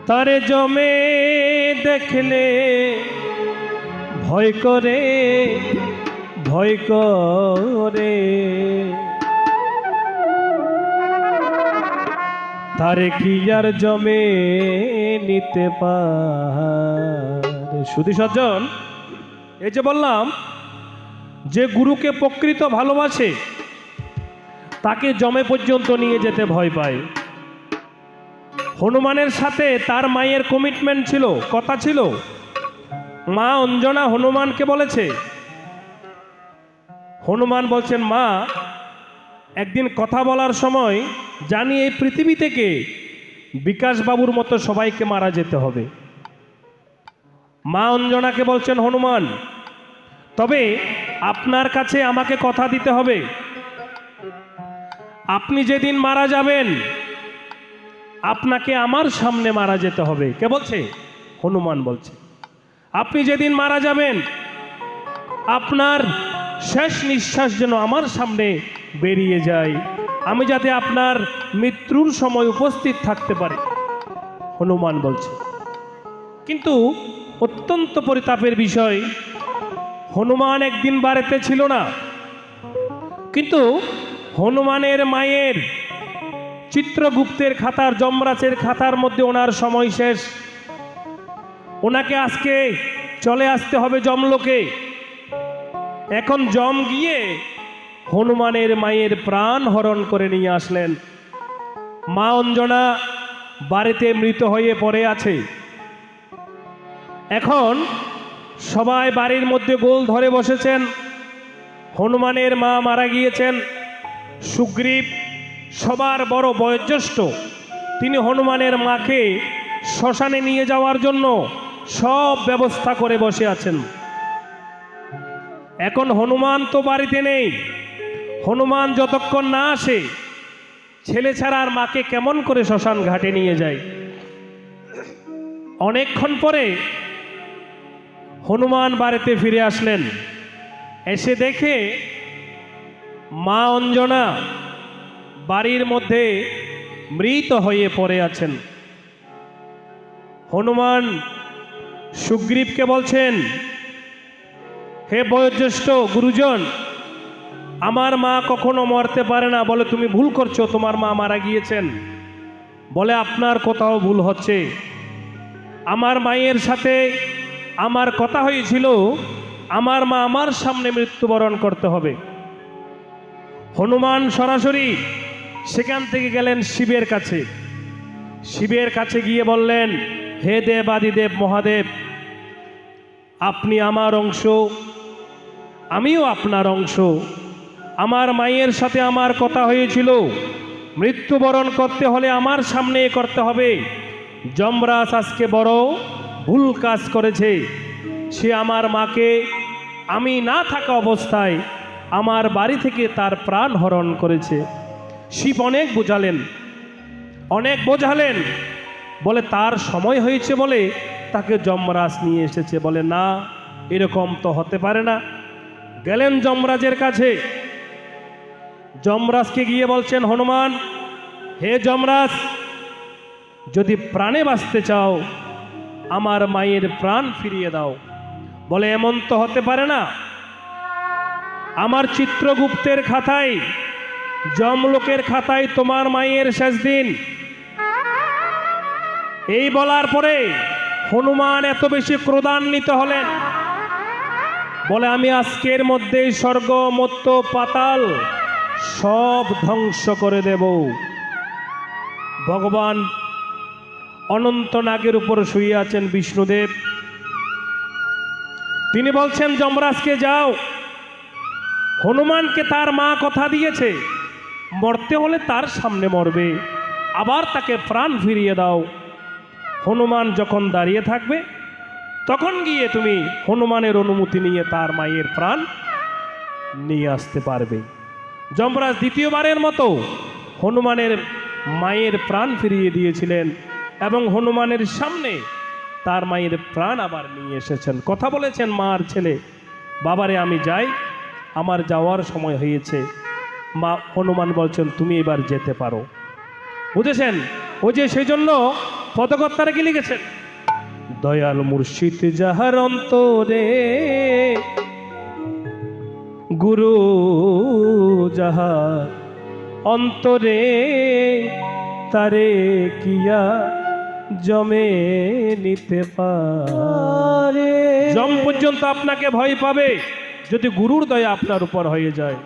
তারে জমে দেখলে ভয় করে ভয় করে, তারে কি আর জমে নিতে পারে। শুধু সজ্জন, এই যে বললাম যে গুরুকে প্রকৃত ভালোবাসে তাকে জমে পর্যন্ত নিয়ে যেতে ভয় পায়। হনুমানের সাথে তার মায়ের কমিটমেন্ট ছিল, কথা ছিল। মা অঞ্জনা হনুমানকে বলেছে, হনুমান বলছেন, মা একদিন কথা বলার সময় জানি এই পৃথিবী থেকে বিকাশবাবুর মতো সবাইকে মারা যেতে হবে। মা অঞ্জনাকে বলছেন, হনুমান তবে আপনার কাছে আমাকে কথা দিতে হবে, আপনি যেদিন মারা যাবেন আপনাকে আমার সামনে মারা যেতে হবে। কে বলছে? হনুমান বলছে, আপনি যেদিন মারা যাবেন আপনার শেষ নিঃশ্বাস যেন আমার সামনে বেরিয়ে যায়, আমি যাতে আপনার মৃত্যুর সময় উপস্থিত থাকতে পারি। হনুমান বলছে। কিন্তু অত্যন্ত পরিতাপের বিষয়, হনুমান একদিন বাড়িতে ছিল না, কিন্তু হনুমানের মায়ের চিত্রগুপ্তের খাতার, যমরাজের খাতার মধ্যে ওনার সময় শেষ, ওনাকে আজকে চলে আসতে হবে যমলোকে। এখন যম গিয়ে হনুমানের মায়ের প্রাণ হরণ করে নিয়ে আসলেন। মা অঞ্জনা বাড়িতে মৃত হয়ে পড়ে আছে। এখন সবাই বাড়ির মধ্যে গোল ধরে বসেছেন। হনুমানের মা মারা গিয়েছেন। সুগ্রীব সবার বড় বয়োজ্যেষ্ঠ, তিনি হনুমানের মাকে শ্মশানে নিয়ে যাওয়ার জন্য সব ব্যবস্থা করে বসে আছেন। এখন হনুমান তো বাড়িতে নেই। হনুমান যতক্ষণ না আসে ছেলে ছাড়া আর মাকে কেমন করে শ্মশান ঘাটে নিয়ে যায়। অনেকক্ষণ পরে হনুমান বাড়িতে ফিরে আসলেন। এসে দেখে মা অঞ্জনা বাড়ির মধ্যে মৃত হয়ে পড়ে আছেন। হনুমান সুগ্রীবকে বলছেন, হে বয়োজ্যেষ্ঠ গুরুজন, আমার মা কখনো মরতে পারে না। বলে, তুমি ভুল করছো, তোমার মা মারা গিয়েছেন। বলে, আপনার কোথাও ভুল হচ্ছে। আমার মায়ের সাথে আমার কথা হয়েছিল, আমার মা আমার সামনে মৃত্যুবরণ করতে হবে। হনুমান সরাসরি সেখান থেকে গেলেন শিবের কাছে। শিবের কাছে গিয়ে বললেন, হে দেব, আদিদেব, মহাদেব, আপনি আমার অংশ, আমিও আপনার অংশ। আমার মায়ের সাথে আমার কথা হয়েছিল, মৃত্যুবরণ করতে হলে আমার সামনে করতে হবে। যমরাজ আজকে বড় ভুল কাজ করেছে। সে আমার মাকে আমি না থাকা অবস্থায় আমার বাড়ি থেকে তার প্রাণ হরণ করেছে। শিব অনেক বোঝালেন। বলে, তার সময় হয়েছে বলে তাকে যমরাজ নিয়ে এসেছে। বলে, না, এরকম তো হতে পারে না। গেলেন যমরাজের কাছে। যমরাজকে গিয়ে বলছেন, হনুমান, হে যমরাজ, যদি প্রাণে বাঁচতে চাও আমার মায়ের প্রাণ ফিরিয়ে দাও। বলে, এমন তো হতে পারে না। আমার চিত্রগুপ্তের খাতায়, যমলোকের খাতায় তোমার মায়ের শেষ দিন। এই বলার পরে হনুমান এত বেশি ক্রোধান্বিত হলেন। বলে, আমি আজকের মধ্যেই স্বর্গ, মর্ত্য, পাতাল সব ধ্বংস করে দেব। ভগবান অনন্ত নাগের উপর শুয়ে আছেন বিষ্ণুদেব। তিনি বলছেন যমরাজকে, যাও, হনুমানকে তার মা কথা দিয়েছে, মরতে হলে তার সামনে মরবে, আবার তাকে প্রাণ ফিরিয়ে দাও। হনুমান যখন দাঁড়িয়ে থাকবে তখন গিয়ে তুমি হনুমানের অনুমতি নিয়ে তার মায়ের প্রাণ নিয়ে আসতে পারবে। যমরাজ দ্বিতীয়বারের মতো হনুমানের মায়ের প্রাণ ফিরিয়ে দিয়েছিলেন এবং হনুমানের সামনে তার মায়ের প্রাণ আবার নিয়ে এসেছেন। কথা বলেছেন মা আর ছেলে, বাবারে আমি যাই, আমার যাওয়ার সময় হয়েছে। মা হনুমান বলছেন, তুমি এবার যেতে পারো। বুঝেছেন? ওই যে সেই জন্য পদকর্তারা কি লিখেছেন? দয়াল মুর্শিদ যাহার অন্তরে, গুরু যাহার অন্তরে, তারে কিয়া জমে নিতে পারে। জম পর্যন্ত আপনাকে ভয় পাবে যদি গুরুর দয়া আপনার উপর হয়ে যায়।